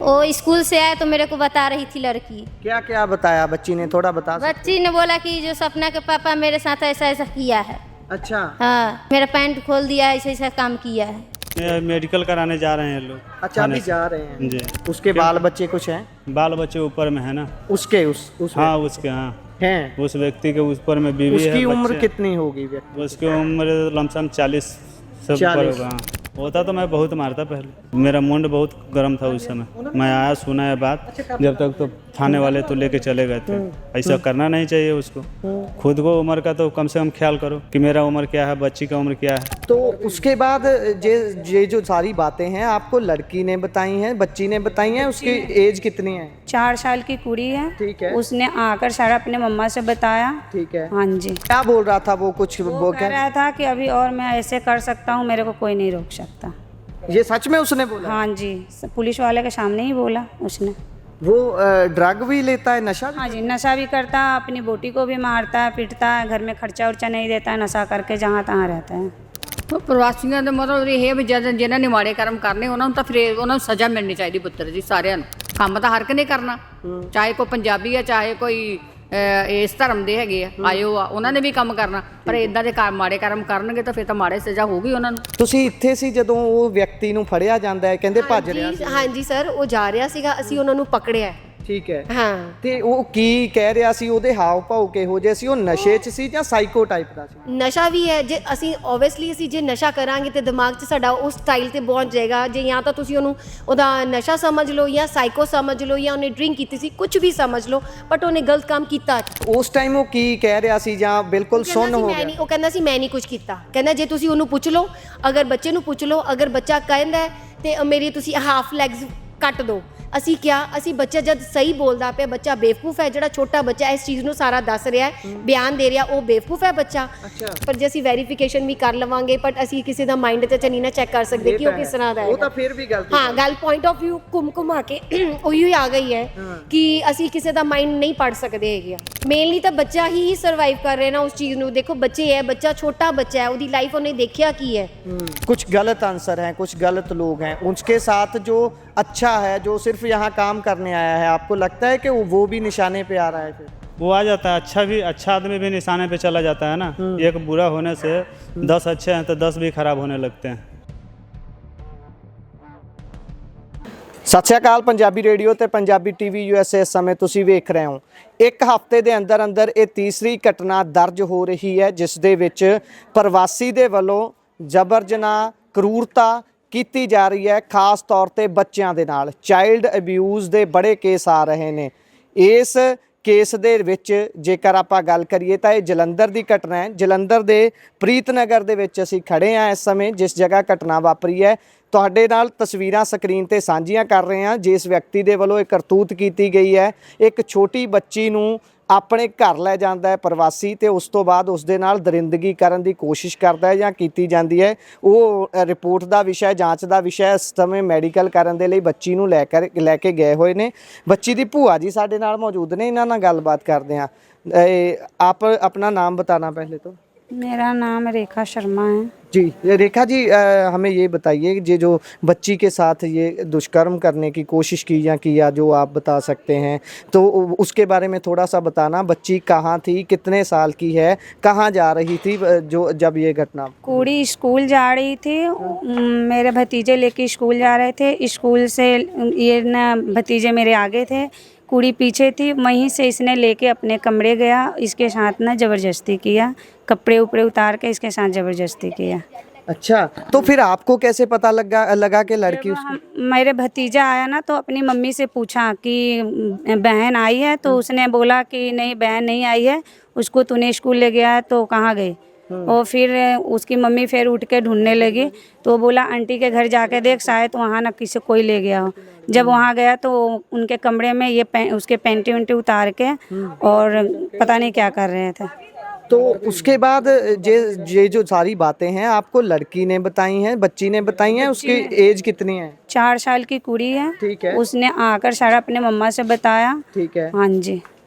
वो स्कूल से आए तो मेरे को बता रही थी लड़की। क्या क्या बताया बच्ची ने, थोड़ा बता सकते? बच्ची ने बोला कि जो सपना के पापा मेरे साथ ऐसा ऐसा किया है। अच्छा। हाँ, मेरा पैंट खोल दिया, ऐसा ऐसा काम किया है। मेडिकल कराने जा रहे हैं लोग। अच्छा, अभी जा रहे हैं जी। उसके बाल बच्चे कुछ हैं? बाल बच्चे ऊपर में है ना उसके हाँ उसके हाँ हैं। उस व्यक्ति के ऊपर में बीवी है। उसकी उम्र बच्चे। कितनी होगी व्यक्ति? उसकी उम्र लमसम 40 से ऊपर होगा। हाँ। होता तो मैं बहुत मारता पहले, मेरा मुंड बहुत गर्म था उस समय। मैं आया सुना है बात, जब तक तो थाने वाले तो लेके चले गए थे। ऐसा करना नहीं चाहिए उसको। खुद को उम्र का तो कम से कम ख्याल करो कि मेरा उम्र क्या है, बच्ची का उम्र क्या है। तो उसके बाद ये जो सारी बातें हैं आपको लड़की ने बताई हैं, बच्ची ने बताई हैं? उसकी एज कितनी है? 4 साल की कुड़ी है। ठीक है। उसने आकर सारा अपने मम्मा से बताया। ठीक है। हाँ जी। क्या बोल रहा था वो? कुछ वो कह रहा था कि अभी और मैं ऐसे कर सकता हूँ, मेरे को कोई नहीं रोक सकता। ये सच में उसने बोला? हाँ जी, पुलिस वाले के सामने ही बोला उसने। वो ड्रग भी लेता है, नशा भी? हाँ जी, नशा भी करता है, अपनी बोटी को भी मारता है, पीटता है, घर में खर्चा उर्चा नहीं देता है, नशा करके जहाँ तहाँ रहता है। तो ਪ੍ਰਵਾਸੀਆਂ ਦੇ ਮਤਲਬ ਇਹ ਵੀ ਜਿਹਨਾਂ ਨੇ ਮਾੜੇ ਕਰਮ ਕਰਨੇ ਉਹਨਾਂ ਨੂੰ ਤਾਂ ਫਿਰ ਉਹਨਾਂ ਨੂੰ ਸਜ਼ਾ ਮਿਲਣੀ ਚਾਹੀਦੀ ਪੁੱਤਰ ਜੀ ਸਾਰਿਆਂ ਨੂੰ। ਕੰਮ ਤਾਂ ਹਰ ਇੱਕ ਨੇ ਕਰਨਾ, ਚਾਹੇ ਕੋਈ ਪੰਜਾਬੀ ਆ ਚਾਹੇ ਕੋਈ ਇਸ ਧਰਮ ਦੇ ਹੈਗੇ ਆ ਆਇਓ ਆ, ਉਹਨਾਂ ਨੇ ਵੀ ਕੰਮ ਕਰਨਾ। ਪਰ ਇਦਾਂ ਦੇ ਮਾੜੇ ਕਰਮ ਕਰਨਗੇ ਤਾਂ ਫਿਰ ਤਾਂ ਮਾੜੇ ਸਜ਼ਾ ਹੋਊਗੀ ਉਹਨਾਂ ਨੂੰ। ਤੁਸੀਂ ਇੱਥੇ ਸੀ ਜਦੋਂ ਉਹ ਵਿਅਕਤੀ ਨੂੰ ਫੜਿਆ ਜਾਂਦਾ ਹੈ? ਕਹਿੰਦੇ ਭੱਜ ਰਿਹਾ ਸੀ। ਹਾਂਜੀ ਸਰ, ਉਹ ਜਾ ਰਿਹਾ ਸੀਗਾ, ਅਸੀਂ ਉਹਨਾਂ ਨੂੰ ਪਕੜਿਆ। ਠੀਕ ਹੈ। ਹਾਂ। ਤੇ ਉਹ ਕੀ ਕਹਿ ਰਿਹਾ ਸੀ? ਉਹਦੇ ਹਾਵ ਭਾਵ ਕਿਹੋ ਜਿਹੇ ਸੀ? ਉਹ ਨਸ਼ੇ 'ਚ ਸੀ ਜਾਂ ਸਾਈਕੋ ਟਾਈਪ ਦਾ ਸੀ? ਨਸ਼ਾ ਵੀ ਹੈ। ਜੇ ਅਸੀਂ ਓਬਵੀਅਸਲੀ ਅਸੀਂ ਜੇ ਨਸ਼ਾ ਕਰਾਂਗੇ ਤੇ ਦਿਮਾਗ 'ਚ ਸਾਡਾ ਉਸ ਸਟਾਈਲ ਤੇ ਪਹੁੰਚ ਜਾਏਗਾ। ਜੇ ਜਾਂ ਤਾਂ ਤੁਸੀਂ ਉਹਨੂੰ ਉਹਦਾ ਨਸ਼ਾ ਸਮਝ ਲਓ ਜਾਂ ਸਾਈਕੋ ਸਮਝ ਲਓ ਜਾਂ ਉਹਨੇ ਡਰਿੰਕ ਕੀਤੀ ਸੀ, ਕੁਝ ਵੀ ਸਮਝ ਲਓ, ਬਟ ਉਹਨੇ ਗਲਤ ਕੰਮ ਕੀਤਾ। ਉਸ ਟਾਈਮ ਉਹ ਕੀ ਕਹਿ ਰਿਹਾ ਸੀ ਜਾਂ ਬਿਲਕੁਲ ਸੁੰਨ ਹੋ ਗਿਆ? ਉਹ ਕਹਿੰਦਾ ਸੀ ਮੈਂ ਨਹੀਂ ਕੁਝ ਕੀਤਾ। ਕਹਿੰਦਾ ਜੇ ਤੁਸੀਂ ਉਹਨੂੰ ਪੁੱਛ ਲਓ, ਅਗਰ ਬੱਚੇ ਨੂੰ ਪੁੱਛ ਲਓ, ਅਗਰ ਬੱਚਾ ਕਹਿੰਦਾ ਤੇ ਮੇਰੀ ਤੁਸੀਂ ਹਾਫ ਲੈਗਸ ਕੱਟ ਦਿਓ। ਅਸੀਂ ਕਿਹਾ, ਅਸੀਂ ਬੱਚਾ ਜਦ ਸਹੀ ਬੋਲਦਾ ਪਿਆ, ਬੱਚਾ ਬੇਵਕੂਫ ਹੈ। ਜਿਹੜਾ ਛੋਟਾ ਬੱਚਾ ਇਸ ਚੀਜ਼ ਨੂੰ ਸਾਰਾ ਦੱਸ ਰਿਹਾ ਹੈ, ਬਿਆਨ ਦੇ ਰਿਹਾ, ਉਹ ਬੇਵਕੂਫ ਹੈ ਬੱਚਾ। ਪਰ ਜੇ ਅਸੀਂ ਵੈਰੀਫਿਕੇਸ਼ਨ ਵੀ ਕਰ ਲਵਾਂਗੇ, ਬਟ ਅਸੀਂ ਕਿਸੇ ਦਾ ਮਾਈਂਡ ਤੇ ਨਹੀਂ ਨਾ ਚੈੱਕ ਕਰ ਸਕਦੇ ਕਿ ਉਹ ਕਿਸ ਤਰ੍ਹਾਂ ਦਾ ਹੈ। ਉਹ ਤਾਂ ਫਿਰ ਵੀ ਗਲਤੀ। ਹਾਂ, ਗੱਲ ਪੁਆਇੰਟ ਆਫ View ਘੁੰਮਾ ਕੇ ਉਹੀ ਹੀ ਆ ਗਈ ਹੈ ਕਿ ਅਸੀਂ ਕਿਸੇ ਦਾ ਮਾਈਂਡ ਨਹੀਂ ਪੜ੍ਹ ਸਕਦੇ ਹੈਗੇ। ਮੇਨਲੀ ਤਾਂ ਬੱਚਾ ਹੀ ਸਰਵਾਈਵ ਕਰ ਰਿਹਾ ਨਾ ਉਸ ਚੀਜ਼ ਨੂੰ। ਦੇਖੋ ਬੱਚੇ ਹੈ, ਬੱਚਾ ਛੋਟਾ ਬੱਚਾ ਹੈ, ਉਹਦੀ ਲਾਈਫ ਉਹਨੇ ਦੇਖਿਆ ਕੀ है। कुछ गलत आंसर हैं, कुछ गलत लोग हैं, उसके साथ जो अच्छा है, जो सिर्फ यहाँ काम करने आया है, आपको लगता है कि वो भी निशाने पे आ रहा है? फिर वो आ जाता है। अच्छा आदमी भी निशाने पे चला जाता है ना। एक बुरा होने से 10 अच्छे हैं तो 10 भी खराब होने लगते हैं। ਸਤਿ ਸ਼੍ਰੀ ਅਕਾਲ। ਪੰਜਾਬੀ ਰੇਡੀਓ ਤੇ ਪੰਜਾਬੀ ਟੀਵੀ USA ਇਸ ਸਮੇਂ ਤੁਸੀਂ ਵੇਖ ਰਹੇ ਹੋ। ਇੱਕ ਹਫ਼ਤੇ ਦੇ ਅੰਦਰ ਅੰਦਰ ਇਹ ਤੀਸਰੀ ਘਟਨਾ ਦਰਜ ਹੋ ਰਹੀ ਹੈ ਜਿਸ ਦੇ ਵਿੱਚ ਪ੍ਰਵਾਸੀ ਦੇ ਵੱਲੋਂ ਜਬਰ ਜਨਾਹ ਕਰੂਰਤਾ ਕੀਤੀ ਜਾ ਰਹੀ ਹੈ, ਖਾਸ ਤੌਰ ਤੇ ਬੱਚਿਆਂ ਦੇ ਨਾਲ। ਚਾਈਲਡ ਅਬਿਊਜ਼ ਦੇ ਬੜੇ ਕੇਸ ਆ ਰਹੇ ਨੇ। ਇਸ ਕੇਸ ਦੇ ਵਿੱਚ ਜੇਕਰ ਆਪਾਂ ਗੱਲ ਕਰੀਏ ਤਾਂ ਇਹ ਜਲੰਧਰ ਦੀ ਘਟਨਾ ਹੈ। ਜਲੰਧਰ ਦੇ ਪ੍ਰੀਤਨਗਰ ਦੇ ਵਿੱਚ ਅਸੀਂ ਖੜੇ ਹਾਂ ਇਸ ਸਮੇਂ, ਜਿਸ ਜਗ੍ਹਾ ਘਟਨਾ ਵਾਪਰੀ ਹੈ। ਤੁਹਾਡੇ ਨਾਲ ਤਸਵੀਰਾਂ ਸਕਰੀਨ ਤੇ ਸਾਂਝੀਆਂ ਕਰ ਰਹੇ ਹਾਂ। ਜਿਸ ਵਿਅਕਤੀ ਦੇ ਵੱਲੋਂ ਇਹ ਕਰਤੂਤ ਕੀਤੀ ਗਈ ਹੈ, ਇੱਕ ਛੋਟੀ ਬੱਚੀ ਨੂੰ ਆਪਣੇ ਘਰ ਲੈ ਜਾਂਦਾ ਹੈ ਪ੍ਰਵਾਸੀ, ਤੇ ਉਸ ਤੋਂ ਬਾਅਦ ਉਸ ਦੇ ਨਾਲ ਦਰਿੰਦਗੀ ਕਰਨ ਦੀ ਕੋਸ਼ਿਸ਼ ਕਰਦਾ ਹੈ ਜਾਂ ਕੀਤੀ ਜਾਂਦੀ ਹੈ। ਉਹ ਰਿਪੋਰਟ ਦਾ ਵਿਸ਼ਾ, ਜਾਂਚ ਦਾ ਵਿਸ਼ਾ। ਇਸ ਸਮੇਂ ਮੈਡੀਕਲ ਕਰਨ ਦੇ ਲਈ ਬੱਚੀ ਨੂੰ ਲੈ ਕੇ ਗਏ ਹੋਏ ਨੇ। ਬੱਚੀ ਦੀ ਭੂਆ ਜੀ ਸਾਡੇ ਨਾਲ ਮੌਜੂਦ ਨੇ, ਇਹਨਾਂ ਨਾਲ ਗੱਲਬਾਤ ਕਰਦੇ ਹਾਂ। आप अपना नाम बताना पहले तो। मेरा नाम रेखा शर्मा है। जी रेखा जी, हमें ये बताइए ये जो बच्ची के साथ ये दुष्कर्म करने की कोशिश की या किया, जो आप बता सकते हैं तो उसके बारे में थोड़ा सा बताना। बच्ची कहाँ थी, कितने साल की है, कहाँ जा रही थी जो जब ये घटना? कुड़ी स्कूल जा रही थी, मेरे भतीजे लेके स्कूल जा रहे थे। स्कूल से ये ना भतीजे मेरे आगे थे, कुड़ी पीछे थी। वहीं से इसने लेके अपने कमरे गया, इसके साथ ना ज़बरदस्ती किया, कपड़े उपड़े उतार के इसके साथ ज़बरदस्ती किया। अच्छा, तो फिर आपको कैसे पता लगा कि लड़की मेरे भतीजा आया ना तो अपनी मम्मी से पूछा कि बहन आई है, तो उसने बोला कि नहीं बहन नहीं आई है, उसको तूने स्कूल ले गया है तो कहाँ गई। और फिर उसकी मम्मी फिर उठ के ढूंढने लगी, तो बोला आंटी के घर जाके देख, शायद वहाँ ना किसी कोई ले गया हो। जब वहाँ गया तो उनके कमरे में ये उसके पैंटी वैंटी उतार के और पता नहीं क्या कर रहे थे। तो उसके बाद ये जो सारी बातें हैं आपको लड़की ने बताई हैं, बच्ची ने बताई हैं? उसकी एज कितनी है? 4 साल की कुड़ी है। ठीक है। उसने आकर सारा अपने मम्मा से बताया। ठीक है। हाँ जी,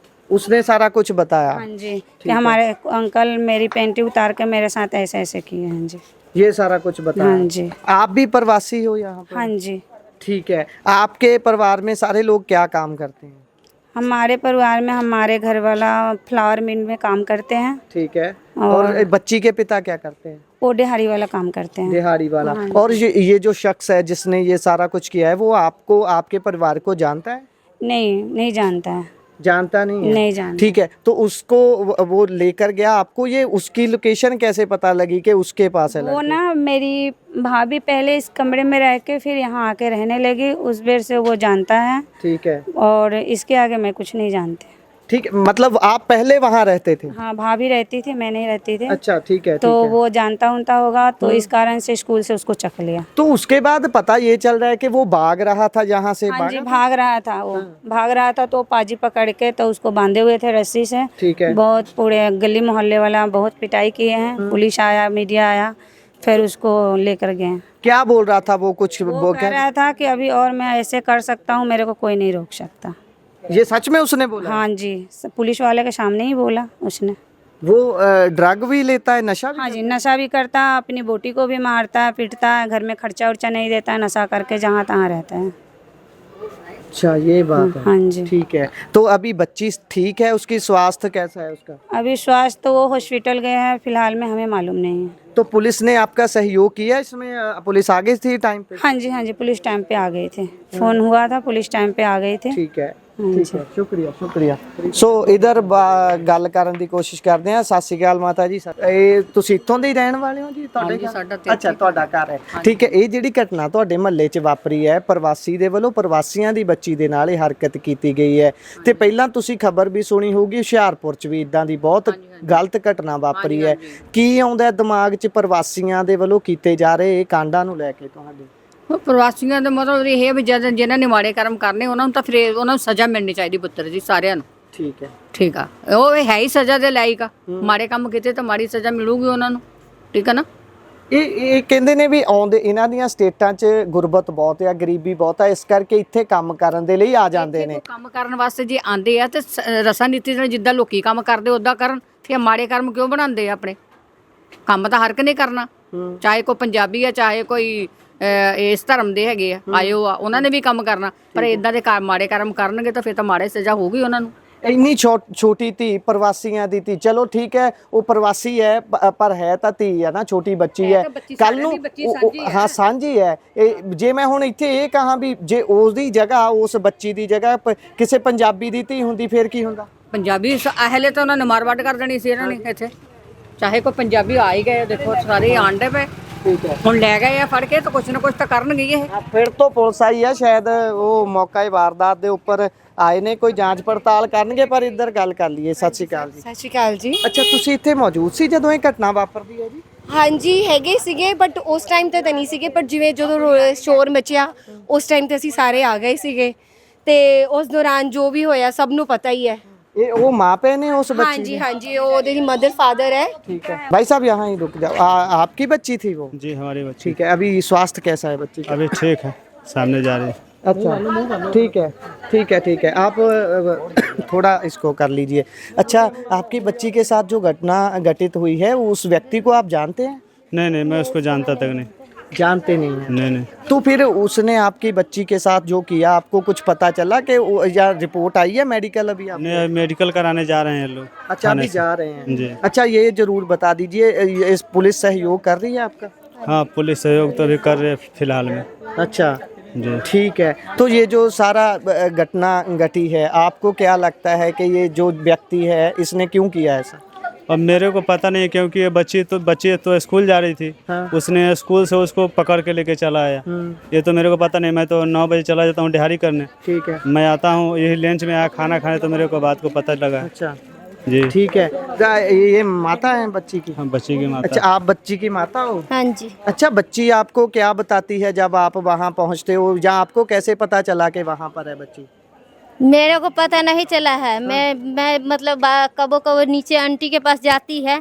उसने सारा कुछ बताया? हाँ जी, कि हमारे अंकल मेरी पैंटी उतार के मेरे साथ ऐसे ऐसे किए। हाँ जी, ये सारा कुछ बताया? हाँ जी। आप भी प्रवासी हो यहाँ पर? हाँ जी। ठीक है। आपके परिवार में सारे लोग क्या काम करते हैं? हमारे परिवार में हमारे घर वाला फ्लावर मिल में काम करते हैं ठीक है। और बच्ची के पिता क्या करते हैं? वो दिहाड़ी वाला काम करते हैं। दिहाड़ी वाला। और ये जो शख्स है जिसने ये सारा कुछ किया है वो आपको, आपके परिवार को जानता है? नहीं जानता है। जानता नहीं है? नहीं जानता। ठीक है। तो उसको वो लेकर गया, आपको ये उसकी लोकेशन कैसे पता लगी कि उसके पास है वो लड़की? ना मेरी भाभी पहले इस कमरे में रह के फिर यहाँ आके रहने लगी, उस बेर से वो जानता है। ठीक है। और इसके आगे मैं कुछ नहीं जानती। ठीक है, मतलब आप पहले वहाँ रहते थे? हाँ, भाभी रहती थी, मैं नहीं रहती थी। अच्छा, ठीक है। तो ठीक है। वो जानता उनता होगा, तो इस कारण से स्कूल से उसको चक लिया। तो उसके बाद पता ये चल रहा है कि वो भाग रहा था जहाँ से? हाँ जी, भाग रहा था वो। भाग रहा था तो पाजी पकड़ के तो उसको बांधे हुए थे रस्सी से। ठीक है। बहुत पूरे गली मोहल्ले वाला बहुत पिटाई किए हैं, पुलिस आया, मीडिया आया, फिर उसको लेकर गए। क्या बोल रहा था वो? कुछ वो कह रहा था कि अभी और मैं ऐसे कर सकता हूँ, मेरे को कोई नहीं रोक सकता। ये सच में उसने बोला? हाँ जी, पुलिस वाले के सामने ही बोला उसने। वो ड्रग भी लेता है, नशा भी? हाँ जी, नशा भी करता है, अपनी बोटी को भी मारता है, पीटता है, घर में खर्चा उर्चा नहीं देता है, नशा करके जहाँ तहाँ रहता है। अच्छा, ये बात है। हाँ जी। ठीक है। तो अभी बच्ची ठीक है? उसकी स्वास्थ्य कैसा है उसका? अभी स्वास्थ्य तो वो हॉस्पिटल गए हैं, फिलहाल में हमें मालूम नहीं है। तो पुलिस ने आपका सहयोग किया इसमें? पुलिस आ गई थी टाइम पे? हाँ जी, पुलिस टाइम पे आ गए थे, फोन हुआ था, पुलिस टाइम पे आ गए थे। ठीक है। ਠੀਕ ਹੈ, ਸ਼ੁਕਰੀਆ। ਸੋ ਇਧਰ ਗੱਲ ਕਰਨ ਦੀ ਕੋਸ਼ਿਸ਼ ਕਰਦੇ ਆ। ਸਤਿ ਸ਼੍ਰੀ ਅਕਾਲ ਮਾਤਾ ਜੀ। ਇਹ ਤੁਸੀਂ ਇੱਥੋਂ ਦੇ ਹੀ ਰਹਿਣ ਵਾਲੇ ਹੋ ਜੀ? ਤੁਹਾਡੇ ਘਰ? ਅੱਛਾ, ਤੁਹਾਡਾ ਘਰ ਹੈ। ਠੀਕ ਹੈ। ਇਹ ਜਿਹੜੀ ਘਟਨਾ ਤੁਹਾਡੇ ਮਹੱਲੇ 'ਚ ਵਾਪਰੀ ਹੈ, ਪ੍ਰਵਾਸੀ ਦੇ ਵੱਲੋਂ ਪ੍ਰਵਾਸੀਆਂ ਦੀ ਬੱਚੀ ਦੇ ਨਾਲ ਇਹ ਹਰਕਤ ਕੀਤੀ ਗਈ ਹੈ, ਤੇ ਪਹਿਲਾਂ ਤੁਸੀਂ ਖਬਰ ਵੀ ਸੁਣੀ ਹੋਊਗੀ ਹੁਸ਼ਿਆਰਪੁਰ 'ਚ ਵੀ ਇਦਾਂ ਦੀ ਬਹੁਤ ਗਲਤ ਘਟਨਾ ਵਾਪਰੀ ਹੈ। ਕੀ ਆਉਂਦਾ ਦਿਮਾਗ 'ਚ ਪ੍ਰਵਾਸੀਆਂ ਦੇ ਵੱਲੋਂ ਕੀਤੇ ਜਾ ਰਹੇ ਇਹ ਕਾਂਡਾਂ ਨੂੰ ਲੈ ਕੇ ਤੁਹਾਡੇ? ਪ੍ਰਵਾਸੀਆਂ ਦਾ ਮਤਲਬ ਇਹ ਵੀ ਜਦ ਜਿਹਨਾਂ ਨੇ ਮਾੜੇ ਕਰਮ ਕਰਨੇ ਉਹਨਾਂ ਨੂੰ ਤਾਂ ਫਿਰ ਉਹਨਾਂ ਨੂੰ ਸਜ਼ਾ ਮਿਲਣੀ ਚਾਹੀਦੀ ਪੁੱਤਰ ਜੀ, ਸਾਰਿਆਂ ਨੂੰ। ਠੀਕ ਹੈ। ਠੀਕ ਆ, ਉਹ ਹੈ ਹੀ ਸਜ਼ਾ ਦੇ ਲਾਇਕ ਆ। ਮਾੜੇ ਕੰਮ ਕੀਤੇ ਤਾਂ ਮਾੜੀ ਸਜ਼ਾ ਮਿਲੂਗੀ ਉਹਨਾਂ ਨੂੰ। ਠੀਕ ਆ ਨਾ। ਇਹ ਕਹਿੰਦੇ ਨੇ ਵੀ ਆਉਂਦੇ ਇਹਨਾਂ ਦੀਆਂ ਸਟੇਟਾਂ 'ਚ ਗੁਰਬਤ ਬਹੁਤ ਆ, ਗਰੀਬੀ ਬਹੁਤ ਆ, ਇਸ ਕਰਕੇ ਇੱਥੇ ਕੰਮ ਕਰਨ ਦੇ ਲਈ ਆ ਜਾਂਦੇ ਨੇ। ਕੰਮ ਕਰਨ ਵਾਸਤੇ ਜੇ ਆਂਦੇ ਆ ਤੇ ਰਸਾ ਨੀਤੀ ਨਾਲ ਜਿੱਦਾਂ ਲੋਕੀ ਕੰਮ ਕਰਦੇ ਉਦਾਂ ਕਰਨ। ਫਿਰ ਮਾੜੇ ਕਰਮ ਕਿਉਂ ਬਣਾਉਂਦੇ ਆ ਆਪਣੇ? ਕੰਮ ਤਾਂ ਹਰ ਇੱਕ ਨੇ ਕਰਨਾ, ਚਾਹੇ ਕੋਈ ਪੰਜਾਬੀ ਆ ਚਾਹੇ ਕੋਈ ਇਸ ਧਰਮ ਦੇ ਹੈਗੇ ਆ, ਆਇਓ ਆ, ਉਹਨਾਂ ਨੇ ਵੀ ਕੰਮ ਕਰਨਾ। ਪਰ ਇਦਾਂ ਦੇ ਮਾੜੇ ਕਰਮ ਕਰਨਗੇ ਤਾਂ ਫਿਰ ਤਾਂ ਮਾੜੇ ਸਜ਼ਾ ਹੋਊਗੀ ਉਹਨਾਂ ਨੂੰ। ਇੰਨੀ ਛੋਟੀ ਧੀ, ਪ੍ਰਵਾਸੀਆਂ ਦੀ ਧੀ, ਚਲੋ ਠੀਕ ਹੈ ਉਹ ਪ੍ਰਵਾਸੀ ਹੈ ਪਰ ਹੈ ਤਾਂ ਧੀ ਹੈ ਨਾ, ਛੋਟੀ ਬੱਚੀ ਹੈ। ਕੱਲ ਨੂੰ ਹਾਂ ਸਾਂਝੀ ਹੈ। ਜੇ ਮੈਂ ਹੁਣ ਇੱਥੇ ਇਹ ਕਹਾਂ ਵੀ ਜੇ ਉਸ ਦੀ ਜਗ੍ਹਾ, ਉਸ ਬੱਚੀ ਦੀ ਜਗ੍ਹਾ ਕਿਸੇ ਪੰਜਾਬੀ ਦੀ ਧੀ ਹੁੰਦੀ ਫਿਰ ਕੀ ਹੁੰਦਾ? ਪੰਜਾਬੀ ਅਹਲੇ ਤਾਂ ਉਹਨਾਂ ਨੇ ਮਾਰ ਵੱਢ ਕਰ ਦੇਣੀ ਸੀ ਇਹਨਾਂ ਨੇ ਇੱਥੇ। ਚਾਹੇ ਕੋਈ ਪੰਜਾਬੀ ਆ ਹੀ ਗਏ, ਦੇਖੋ ਸਾਰੇ ਆਂਡੇ ਪਏ। ਠੀਕ ਹੈ। ਹੁਣ ਲੈ ਗਏ ਆ ਫੜ ਕੇ ਤਾਂ ਕੁਛ ਨਾ ਕੁਛ ਤਾਂ ਕਰਨਗੇ ਇਹ। ਫਿਰ ਤੋਂ ਪੁਲਿਸ ਆਈ ਹੈ, ਸ਼ਾਇਦ ਉਹ ਮੌਕਾ ਵਾਰਦਾਤ ਦੇ ਉੱਪਰ ਆਏ ਨੇ, ਕੋਈ ਜਾਂਚ ਪੜਤਾਲ ਕਰਨਗੇ। ਪਰ ਇੱਧਰ ਗੱਲ ਕਰ ਲਈਏ। ਸਤਿ ਸ਼੍ਰੀ ਅਕਾਲ ਜੀ। ਸਤਿ ਸ਼੍ਰੀ ਅਕਾਲ ਜੀ। ਅੱਛਾ, ਤੁਸੀਂ ਇੱਥੇ ਮੌਜੂਦ ਸੀ ਜਦੋਂ ਇਹ ਘਟਨਾ ਵਾਪਰਦੀ ਹੈ ਜੀ? ਹਾਂਜੀ ਹੈਗੇ ਸੀਗੇ, ਬਟ ਉਸ ਟਾਈਮ ਤੇ ਤਾਂ ਨਹੀਂ ਸੀਗੇ। ਪਰ ਜਿਵੇਂ ਜਦੋਂ ਸ਼ੋਰ ਮਚਿਆ ਉਸ ਟਾਈਮ ਤੇ ਅਸੀਂ ਸਾਰੇ ਆ ਗਏ ਸੀਗੇ, ਤੇ ਉਸ ਦੌਰਾਨ ਜੋ ਵੀ ਹੋਇਆ ਸਭ ਨੂੰ ਪਤਾ ਹੀ ਹੈ। ये वो माँ पे ने उस बच्ची? हाँ जी, हाँ जी, वो मेरी मदर फादर है। ठीक है भाई साहब, यहाँ ही रुक जाओ। आपकी बच्ची थी वो? जी हमारी बच्ची। ठीक है। अभी स्वास्थ्य कैसा है बच्ची का? अभी ठीक है, सामने जा रही है। अच्छा, ठीक है, ठीक है, ठीक है। आप थोड़ा इसको कर लीजिए। अच्छा, आपकी बच्ची के साथ जो घटना घटित हुई है उस व्यक्ति को आप जानते हैं? नहीं मैं उसको जानता तक नहीं। जानते नहीं है? नहीं। तो फिर उसने आपकी बच्ची के साथ जो किया, आपको कुछ पता चला कि या रिपोर्ट आई है मेडिकल अभी? आप नहीं, मेडिकल कराने जा रहे हैं लोग। अच्छा, अभी जा रहे हैं जी। अच्छा, ये जरूर बता दीजिए, इस पुलिस सहयोग कर रही है आपका? हाँ, पुलिस सहयोग तो अभी कर रहे हैं फिलहाल में। अच्छा जी। ठीक है। तो ये जो सारा घटना घटी है, आपको क्या लगता है कि ये जो व्यक्ति है इसने क्यों किया ऐसा? अब मेरे को पता नहीं, क्योंकि ये बच्ची तो स्कूल जा रही थी। हाँ। उसने स्कूल से उसको पकड़ के लेके चला आया। ये तो मेरे को पता नहीं। मैं तो 9 बजे चला जाता हूँ दिहाड़ी करने। ठीक है। मैं आता हूँ यही लंच में आया खाना खाने, तो मेरे को बात को पता लगा। अच्छा जी। ठीक है। ये माता है बच्ची की? हाँ, बच्ची की माता। अच्छा, आप बच्ची की माता हो? हाँ जी। अच्छा, बच्ची आपको क्या बताती है जब आप वहाँ पहुँचते हो, या आपको कैसे पता चला कि वहाँ पर है बच्ची? मेरे को पता नहीं चला है। मैं मतलब कबो कबो नीचे आंटी के पास जाती है,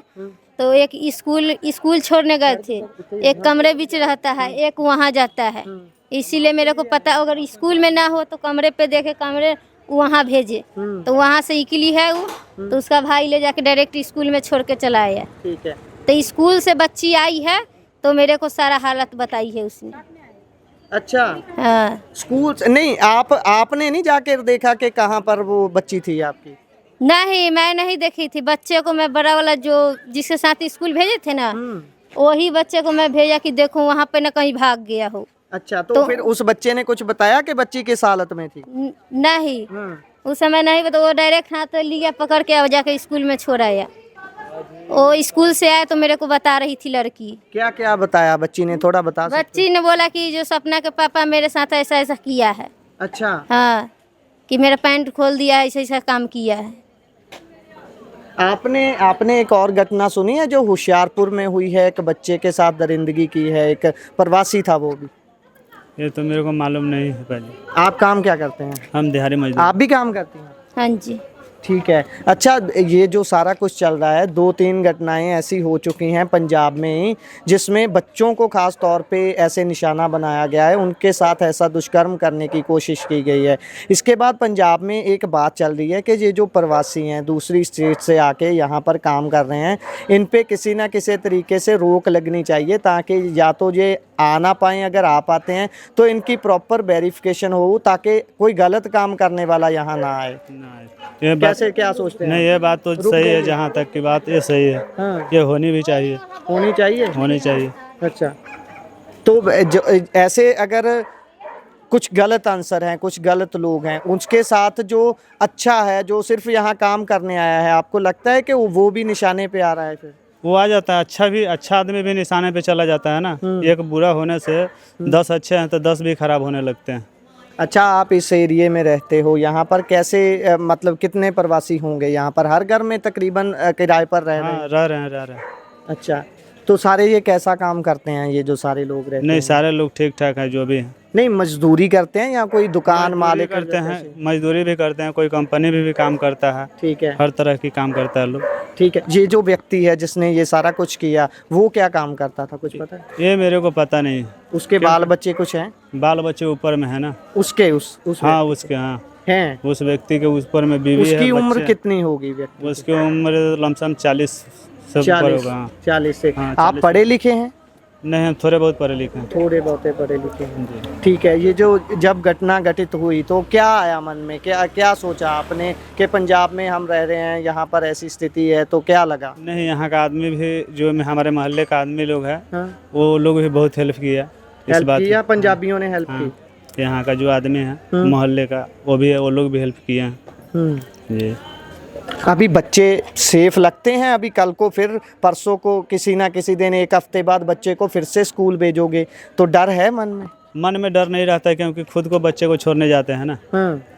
तो एक स्कूल छोड़ने गए थे, एक कमरे बीच रहता है, एक वहाँ जाता है। इसीलिए मेरे को पता, अगर स्कूल में ना हो तो कमरे पे देखे, कमरे वहाँ भेजे, तो वहाँ से निकली है वो, तो उसका भाई ले जाके डायरेक्ट स्कूल में छोड़ के चला आया। ठीक है। तो स्कूल से बच्ची आई है तो मेरे को सारा हालत बताई है उसने। अच्छा, हाँ स्कूल नहीं, आपने नहीं जाके देखा कि कहाँ पर वो बच्ची थी आपकी? नहीं, मैं नहीं देखी थी। बच्चे को मैं बड़ा वाला जो जिसके साथ स्कूल भेजे थे ना, वही बच्चे को मैं भेजा कि देखो वहाँ पे ना कहीं भाग गया हो। अच्छा, तो फिर उस बच्चे ने कुछ बताया कि बच्ची किस हालत में थी? नहीं, उस समय नहीं बता, वो डायरेक्ट हाथ लिया पकड़ के और जाके स्कूल में छोड़ाया। वो स्कूल से आया तो मेरे को बता रही थी लड़की। क्या क्या बताया बच्ची ने, थोड़ा बता सकते? बच्ची ने बोला कि जो सपना के पापा मेरे साथ ऐसा ऐसा किया है। अच्छा, हाँ, कि मेरा पैंट खोल दिया, ऐसा ऐसा काम किया है। आपने एक और घटना सुनी है जो होशियारपुर में हुई है, एक बच्चे के साथ दरिंदगी की है, एक प्रवासी था वो भी? ये तो मेरे को मालूम नहीं है पहले। आप काम क्या करते हैं? हम दिहाड़ी मजदूर। आप भी काम करती हैं? हाँ जी। ठीक है। अच्छा, ये जो सारा कुछ चल रहा है, 2-3 घटनाएं ऐसी हो चुकी हैं पंजाब में ही जिसमें बच्चों को खास तौर पे ऐसे निशाना बनाया गया है, उनके साथ ऐसा दुष्कर्म करने की कोशिश की गई है। इसके बाद पंजाब में एक बात चल रही है कि ये जो प्रवासी हैं दूसरी स्टेट से आके यहाँ पर काम कर रहे हैं, इन पे किसी ना किसी तरीके से रोक लगनी चाहिए ताकि या तो ये आ ना पाएँ, अगर आ पाते हैं तो इनकी प्रॉपर वेरिफिकेशन हो ताकि कोई गलत काम करने वाला यहाँ ना आए। ये बात कैसे, क्या सोचते हैं? नहीं, ये बात तो सही है। जहाँ तक की बात ये सही है। हाँ। ये होनी भी चाहिए। होनी चाहिए। होनी चाहिए। अच्छा, तो ऐसे अगर कुछ गलत आंसर हैं, कुछ गलत लोग हैं, उसके साथ जो अच्छा है, जो सिर्फ यहाँ काम करने आया है, आपको लगता है कि वो भी निशाने पे आ रहा है? फिर वो आ जाता है, अच्छा आदमी भी निशाने पे चला जाता है ना। एक बुरा होने से 10 अच्छे हैं तो 10 भी खराब होने लगते हैं। अच्छा, आप इस एरिए में रहते हो, यहाँ पर कैसे मतलब कितने प्रवासी होंगे यहाँ पर? हर घर में तकरीबन किराए पर रह रहे हैं? हाँ, रह रहे हैं। अच्छा, तो सारे ये कैसा काम करते हैं, ये जो सारे लोग रहते नहीं, हैं? सारे लोग ठीक ठाक हैं जो भी हैं। नहीं, मजदूरी करते हैं या कोई दुकान मालिक करते हैं, मजदूरी भी करते हैं, कोई कंपनी भी काम करता है। ठीक है, हर तरह की काम करता है लोग। ठीक है। ये जो व्यक्ति है जिसने ये सारा कुछ किया, वो क्या काम करता था, कुछ पता है? ये मेरे को पता नहीं। उसके बाल बच्चे कुछ हैं? बाल बच्चे ऊपर में है ना। उसके हाँ, उसके, हाँ, हैं। उस व्यक्ति के ऊपर में बीवी है, उसकी उम्र बच्चे। कितनी होगी व्यक्ति? उसकी उम्र लमसम 40 से ऊपर होगा। हाँ। 40 से। हाँ, आप 40 पढ़े लिखे हैं? नहीं, हम थोड़े बहुत पढ़े लिखे हैं। थोड़े बहुत पढ़े लिखे हैं। जी। ठीक है। ये जो जब घटना घटित हुई तो क्या आया मन में, क्या सोचा आपने कि पंजाब में हम रह रहे हैं, यहाँ पर ऐसी स्थिति है, तो क्या लगा? नहीं, यहाँ का आदमी भी जो हमारे मोहल्ले का आदमी लोग है, हाँ? वो लोग भी बहुत हेल्प किया इस हेल्प बात किया, में। पंजाबियों ने हेल्प हाँ, की? यहाँ का जो आदमी है मोहल्ले का, वो लोग भी हेल्प किए हैं। जी। अभी बच्चे सेफ लगते हैं? अभी कल को फिर परसों को किसी ना किसी दिन, एक हफ्ते बाद बच्चे को फिर से स्कूल भेजोगे तो डर है मन में? मन में डर नहीं रहता है क्योंकि खुद को बच्चे को छोड़ने जाते हैं ना।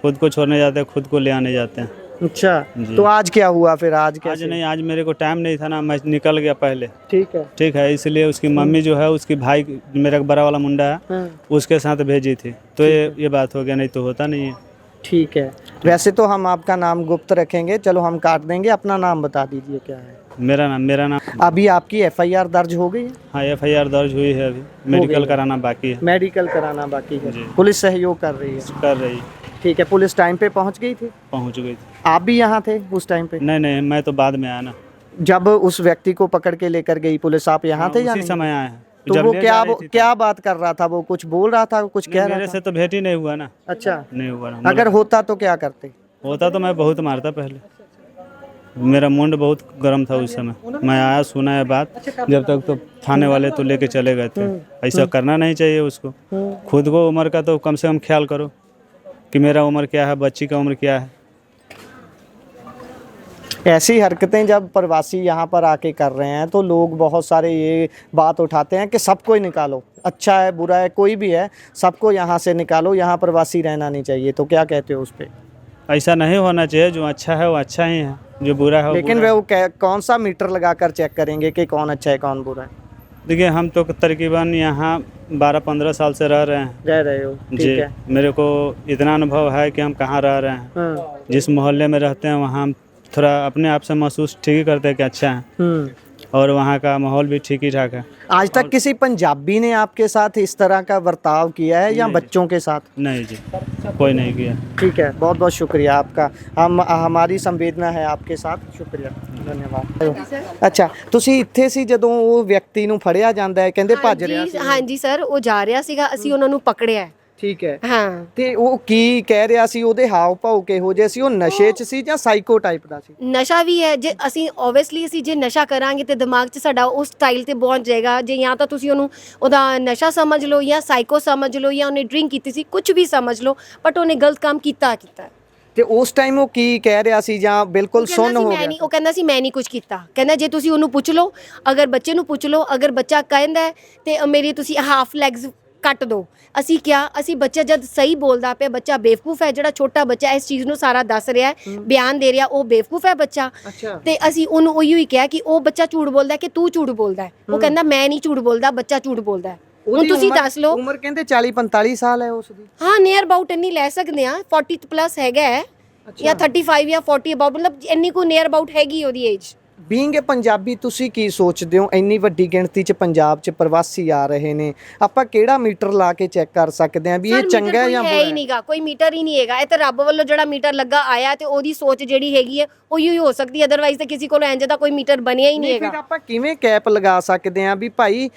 खुद को छोड़ने जाते हैं, खुद को ले आने जाते हैं। अच्छा, जी। तो आज क्या हुआ फिर? आज नहीं, आज मेरे को टाइम नहीं था ना, मैं निकल गया पहले। ठीक है, इसलिए उसकी मम्मी जो है, उसकी भाई, मेरा बड़ा वाला मुंडा है, उसके साथ भेजी थी, तो ये बात हो गया, नहीं तो होता नहीं है। ठीक है। वैसे तो हम आपका नाम गुप्त रखेंगे, चलो हम काट देंगे, अपना नाम बता दीजिए क्या है? मेरा नाम अभी आपकी FIR दर्ज हो गई है? हाँ, FIR दर्ज हुई है, अभी मेडिकल कराना बाकी है। मेडिकल कराना बाकी है। जी। पुलिस सहयोग कर रही है? कर रही। ठीक है। पुलिस टाइम पे पहुंच गई थी? पहुंच गई थी। आप भी यहाँ थे उस टाइम पे? नहीं, मैं तो बाद में आया ना। जब उस व्यक्ति को पकड़ के लेकर गई पुलिस, आप यहाँ थे या उसी नहीं? समय आया है। तो जब वो ले जा रही थी क्या बात कर रहा था? वो कुछ बोल रहा था, कुछ कह रहा मेरे था? से तो भेंट ही नहीं हुआ ना। अच्छा, नहीं हुआ ना। अगर होता तो क्या करते? होता तो मैं बहुत मारता पहले। मेरा मुंड बहुत गर्म था उस समय। मैं आया, सुना है बात, जब तक तो थाने वाले तो लेके चले गए थे। ऐसा करना नहीं चाहिए उसको। खुद को उम्र का तो कम से कम ख्याल करो कि मेरा उम्र क्या है, बच्ची का उम्र क्या है। ऐसी हरकतें जब प्रवासी यहाँ पर आके कर रहे हैं तो लोग बहुत सारे ये बात उठाते हैं कि सबको ही निकालो, अच्छा है बुरा है कोई भी है, सबको यहाँ से निकालो, यहाँ प्रवासी रहना नहीं चाहिए। तो क्या कहते हो उस पर? ऐसा नहीं होना चाहिए। जो अच्छा है वो अच्छा ही है, जो बुरा है वो लेकिन बुरा वो कौन सा मीटर लगाकर चेक करेंगे कि कौन अच्छा है कौन बुरा है? देखिए, हम तो तकरीबन यहाँ 12-15 साल से रह रहे हैं। रह रहे हो? जी। ठीक है। मेरे को इतना अनुभव है कि हम कहाँ रह रहे हैं। जिस मोहल्ले में रहते हैं वहाँ हम थोड़ा अपने आप से महसूस ठीक ही करते हैं कि अच्छा है, और वहाँ का माहौल भी ठीक ही ठाक है। आज तक किसी पंजाबी ने आपके साथ इस तरह का बर्ताव किया है या बच्चों के साथ? नहीं जी, कोई नहीं किया। ठीक है, बहुत बहुत शुक्रिया आपका। हमारी संवेदना है आपके साथ। शुक्रिया। ਧੰਨਵਾਦ। ਅੱਛਾ, ਤੁਸੀਂ ਇੱਥੇ ਸੀ ਜਦੋਂ ਉਹ ਵਿਅਕਤੀ ਨੂੰ ਫੜਿਆ ਜਾਂਦਾ ਹੈ, ਕਹਿੰਦੇ ਭੱਜ ਰਿਹਾ ਸੀ? ਹਾਂਜੀ ਸਰ, ਉਹ ਜਾ ਰਿਹਾ ਸੀਗਾ, ਅਸੀਂ ਉਹਨਾਂ ਨੂੰ ਪਕੜਿਆ। ਠੀਕ ਹੈ। ਹਾਂ, ਤੇ ਉਹ ਕੀ ਕਹਿ ਰਿਹਾ ਸੀ? ਉਹਦੇ ਹਾਵ ਭਾਵ ਕਿਹੋ ਜਿਹੇ ਸੀ? ਉਹ ਨਸ਼ੇ 'ਚ ਸੀ ਜਾਂ ਸਾਈਕੋ ਟਾਈਪ ਦਾ ਸੀ? ਨਸ਼ਾ ਵੀ ਹੈ। ਜੇ ਅਸੀਂ ਓਬਵੀਅਸਲੀ ਅਸੀਂ ਜੇ ਨਸ਼ਾ ਕਰਾਂਗੇ ਤੇ ਦਿਮਾਗ 'ਚ ਸਾਡਾ ਉਸ ਸਟਾਈਲ ਤੇ ਪਹੁੰਚ ਜਾਏਗਾ। ਜੇ ਜਾਂ ਤਾਂ ਤੁਸੀਂ ਉਹਨੂੰ ਉਹਦਾ ਨਸ਼ਾ ਸਮਝ ਲਓ ਜਾਂ ਸਾਈਕੋ ਸਮਝ ਲਓ ਜਾਂ ਉਹਨੇ ਡਰਿੰਕ ਕੀਤੀ ਸੀ, ਕੁਝ ਵੀ ਸਮਝ ਲਓ, ਬਟ ਉਹਨੇ ਗਲਤ ਕੰਮ ਕੀਤਾ। ਤੇ ਉਸ ਟਾਈਮ ਉਹ ਕੀ ਕਹਿ ਰਿਹਾ ਸੀ ਜਾਂ ਬਿਲਕੁਲ ਸੁੰਨ ਹੋ ਗਿਆ? ਉਹ ਕਹਿੰਦਾ ਸੀ ਮੈਂ ਨਹੀਂ ਕੁਝ ਕੀਤਾ। ਕਹਿੰਦਾ ਜੇ ਤੁਸੀਂ ਉਹਨੂੰ ਪੁੱਛ ਲਓ, ਅਗਰ ਬੱਚੇ ਨੂੰ ਪੁੱਛ ਲਓ, ਅਗਰ ਬੱਚਾ ਕਹਿੰਦਾ ਹੈ ਤੇ ਮੇਰੀ ਤੁਸੀਂ ਹਾਫ ਲੈਗਸ ਕੱਟ ਦੋ। ਅਸੀਂ ਕਿਹਾ, ਅਸੀਂ ਬੱਚਾ ਜਦ ਸਹੀ ਬੋਲਦਾ ਪਿਆ, ਬੱਚਾ ਬੇਵਕੂਫ ਹੈ, ਜਿਹੜਾ ਛੋਟਾ ਬੱਚਾ ਇਸ ਚੀਜ਼ ਨੂੰ ਸਾਰਾ ਦੱਸ ਰਿਹਾ ਹੈ, ਬਿਆਨ ਦੇ ਰਿਹਾ, ਉਹ ਬੇਵਕੂਫ ਹੈ ਬੱਚਾ। ਤੇ ਅਸੀਂ ਉਹਨੂੰ ਉਹੀ ਹੀ ਕਿਹਾ ਕਿ ਉਹ ਬੱਚਾ ਝੂਠ ਬੋਲਦਾ ਕਿ ਤੂੰ ਝੂਠ ਬੋਲਦਾ ਹੈ। ਉਹ ਕਹਿੰਦਾ ਮੈਂ ਨਹੀਂ ਝੂਠ ਬੋਲਦਾ, ਬੱਚਾ ਝੂਠ ਬੋਲਦਾ ਹੈ। ਹੁਣ ਤੁਸੀਂ ਦੱਸ ਲਓ। ਉਮਰ ਕਹਿੰਦੇ 40-45 ਸਾਲ ਹੈ ਉਸ ਦੀ। ਹਾਂ, ਨੀਅਰ ਅਬਾਊਟ ਇੰਨੀ ਲੈ ਸਕਦੇ ਆ, 40 ਪਲੱਸ ਹੈਗਾ ਹੈ ਜਾਂ 35 ਜਾਂ 40 ਅਬਾਊਟ, ਮਤਲਬ ਇੰਨੀ ਕੋ ਨੀਅਰ ਅਬਾਊਟ ਹੈਗੀ ਉਹਦੀ ਏਜ। ਬੀਇੰਗ ਏ ਪੰਜਾਬੀ, ਤੁਸੀਂ ਕੀ ਸੋਚਦੇ ਹੋ? ਇੰਨੀ ਵੱਡੀ ਗਿਣਤੀ 'ਚ ਪੰਜਾਬ 'ਚ ਪ੍ਰਵਾਸੀ ਆ ਰਹੇ ਨੇ, ਆਪਾਂ ਕਿਹੜਾ ਮੀਟਰ ਲਾ ਕੇ ਚੈੱਕ ਕਰ ਸਕਦੇ ਹਾਂ ਵੀ ਇਹ ਚੰਗਾ ਹੈ ਜਾਂ ਬੁਰਾ ਹੈ? ਹੀ ਨਹੀਂਗਾ, ਕੋਈ ਮੀਟਰ ਹੀ ਨਹੀਂ ਹੈਗਾ। ਇਹ ਤਾਂ ਰੱਬ ਵੱਲੋਂ ਜਿਹੜਾ ਮੀਟਰ ਲੱਗਾ ਆਇਆ ਤੇ ਉਹਦੀ ਸੋਚ ਜਿਹੜੀ ਹੈਗੀ ਹੈ ਉਹੀ ਹੀ ਹੋ ਸਕਦੀ ਹੈ, ਅਦਰਵਾਈਜ਼ ਤਾਂ ਕਿਸੇ ਕੋਲ ਇੰਜ ਦਾ ਕੋਈ ਮੀਟਰ ਬਣਿਆ ਹੀ ਨਹੀਂ ਹੈਗਾ। ਫਿਰ ਆਪਾਂ ਕਿਵੇਂ ਕੈਪ ਲਗਾ ਸਕਦੇ ਹਾਂ ਵੀ ਭਾਈ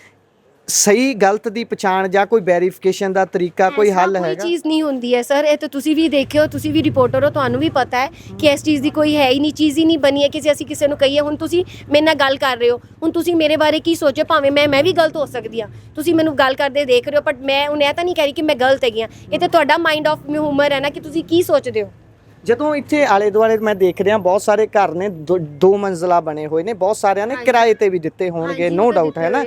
ਸਹੀ ਗਲਤ ਦੀ ਪਛਾਣ ਜਾਂ ਕੋਈ ਵੈਰੀਫਿਕੇਸ਼ਨ ਦਾ ਤਰੀਕਾ, ਕੋਈ ਹੱਲ ਹੈਗਾ? ਕੋਈ ਚੀਜ਼ ਨਹੀਂ ਹੁੰਦੀ ਹੈ ਸਰ, ਇਹ ਤਾਂ ਤੁਸੀਂ ਵੀ ਦੇਖਿਓ, ਤੁਸੀਂ ਵੀ ਰਿਪੋਰਟਰ ਹੋ, ਤੁਹਾਨੂੰ ਵੀ ਪਤਾ ਹੈ ਕਿ ਇਸ ਚੀਜ਼ ਦੀ ਕੋਈ ਹੈ ਹੀ ਨਹੀਂ, ਚੀਜ਼ ਹੀ ਨਹੀਂ ਬਣੀ ਹੈ ਕਿ ਅਸੀਂ ਕਿਸੇ ਨੂੰ ਕਹੀਏ। ਹੁਣ ਤੁਸੀਂ ਮੇਰੇ ਨਾਲ ਗੱਲ ਕਰ ਰਹੇ ਹੋ, ਹੁਣ ਤੁਸੀਂ ਮੇਰੇ ਬਾਰੇ ਕੀ ਸੋਚੋ? ਭਾਵੇਂ ਮੈਂ ਵੀ ਗਲਤ ਹੋ ਸਕਦੀ ਹਾਂ, ਤੁਸੀਂ ਮੈਨੂੰ ਗੱਲ ਕਰਦੇ ਦੇਖ ਰਹੇ ਹੋ, ਬਟ ਮੈਂ ਹੁਣ ਇਹ ਤਾਂ ਨਹੀਂ ਕਹਿ ਰਹੀ ਕਿ ਮੈਂ ਗਲਤ ਹੈਗੀ ਹਾਂ। ਇਹ ਤਾਂ ਤੁਹਾਡਾ ਮਾਈਂਡ ਆਫ ਹਿਊਮਰ ਹੈ ਨਾ ਕਿ ਤੁਸੀਂ ਕੀ ਸੋਚਦੇ ਹੋ। ਜਦੋਂ ਇੱਥੇ ਆਲੇ ਦੁਆਲੇ ਮੈਂ ਦੇਖ ਰਿਹਾ ਬਹੁਤ ਸਾਰੇ ਘਰ ਨੇ, ਦੋ ਮੰਜ਼ਲਾ ਬਣੇ ਹੋਏ ਨੇ, ਬਹੁਤ ਸਾਰਿਆਂ ਨੇ ਕਿਰਾਏ ਤੇ ਵੀ ਦਿੱਤੇ ਹੋਣਗੇ, ਨੋ ਡਾਊਟ, ਹੈ ਨਾ?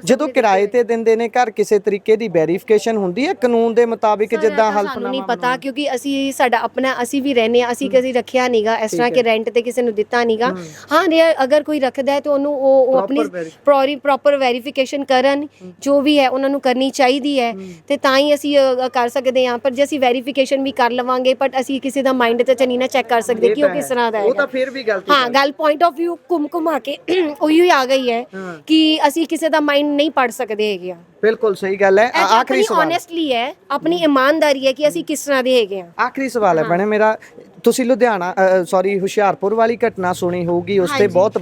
ਜਦੋਂ ਕਿਰਾਏ ਤੇ ਦਿੰਦੇ ਨੇ ਘਰ, ਕਿਸੇ ਤਰੀਕੇ ਦੀ ਵੈਰੀਫਿਕੇਸ਼ਨ ਹੁੰਦੀ ਹੈ ਕਾਨੂੰਨ ਦੇ ਮੁਤਾਬਿਕ? ਜਿੱਦਾਂ ਸਾਨੂੰ ਨਹੀਂ ਪਤਾ, ਕਿਉਂਕਿ ਅਸੀਂ ਸਾਡਾ ਆਪਣਾ, ਅਸੀਂ ਵੀ ਰਹਿੰਦੇ ਹਾਂ, ਅਸੀਂ ਕਦੀ ਰੱਖਿਆ ਨਹੀਂਗਾ ਇਸ ਤਰ੍ਹਾਂ ਕਿ ਰੈਂਟ ਤੇ ਕਿਸੇ ਨੂੰ ਦਿੱਤਾ ਨਹੀਂਗਾ। ਹਾਂ, ਅਗਰ ਕੋਈ ਰੱਖਦਾ ਹੈ ਤਾਂ ਉਹਨੂੰ ਉਹ ਆਪਣੀ ਪ੍ਰੋਪਰ ਵੈਰੀਫਿਕੇਸ਼ਨ ਕਰਨ, ਜੋ ਵੀ ਹੈ ਉਹਨਾਂ ਨੂੰ ਕਰਨੀ ਚਾਹੀਦੀ ਹੈ, ਤੇ ਤਾਂ ਹੀ ਅਸੀਂ ਕਰ ਸਕਦੇ ਹਾਂ। ਪਰ ਜੇ ਅਸੀਂ ਵੈਰੀਫਿਕੇਸ਼ਨ ਵੀ ਕਰ ਲਵਾਂਗੇ ਬਟ ਅਸੀਂ ਕਿਸੇ ਦਾ ਮਾਈਂਡ ਤੇ ਨਹੀਂ ਨਾ ਚੈੱਕ ਕਰ ਸਕਦੇ ਕਿ ਉਹ ਕਿਸ ਤਰ੍ਹਾਂ ਦਾ ਹੈ, ਉਹ ਤਾਂ ਫਿਰ ਵੀ ਗਲਤੀ। ਹਾਂ, ਗੱਲ ਪੁਆਇੰਟ ਆਫ ਵਿਊ ਘੁੰਮਾ ਕੇ ਉਹੀ ਆ ਗਈ ਹੈ ਕਿ ਅਸੀਂ ਕਿਸੇ ਦਾ ਮਾਈਂਡ ਨਹੀਂ ਪੜ ਸਕਦੇ ਹੈਗੇ ਆ। ਬਿਲਕੁਲ ਸਹੀ ਗੱਲ ਹੈ। ਆਖਰੀ ਸਵਾਲ ਓਨੈਸਟਲੀ ਹੈ, ਆਪਣੀ ਇਮਾਨਦਾਰੀ ਹੈ ਕਿ ਅਸੀਂ ਕਿਸ ਤਰ੍ਹਾਂ ਦੇ ਹੈਗੇ ਆ। ਆਖਰੀ ਸਵਾਲ ਹੈ ਭੈਣੇ ਮੇਰਾ, ਤੁਸੀਂ ਲੁਧਿਆਣਾ ਹੁਸ਼ਿਆਰਪੁਰ ਵਾਲੀ ਘਟਨਾ ਸੁਣੀ ਹੋਊਗੀ, ਉਸ ਤੇ ਬਹੁਤ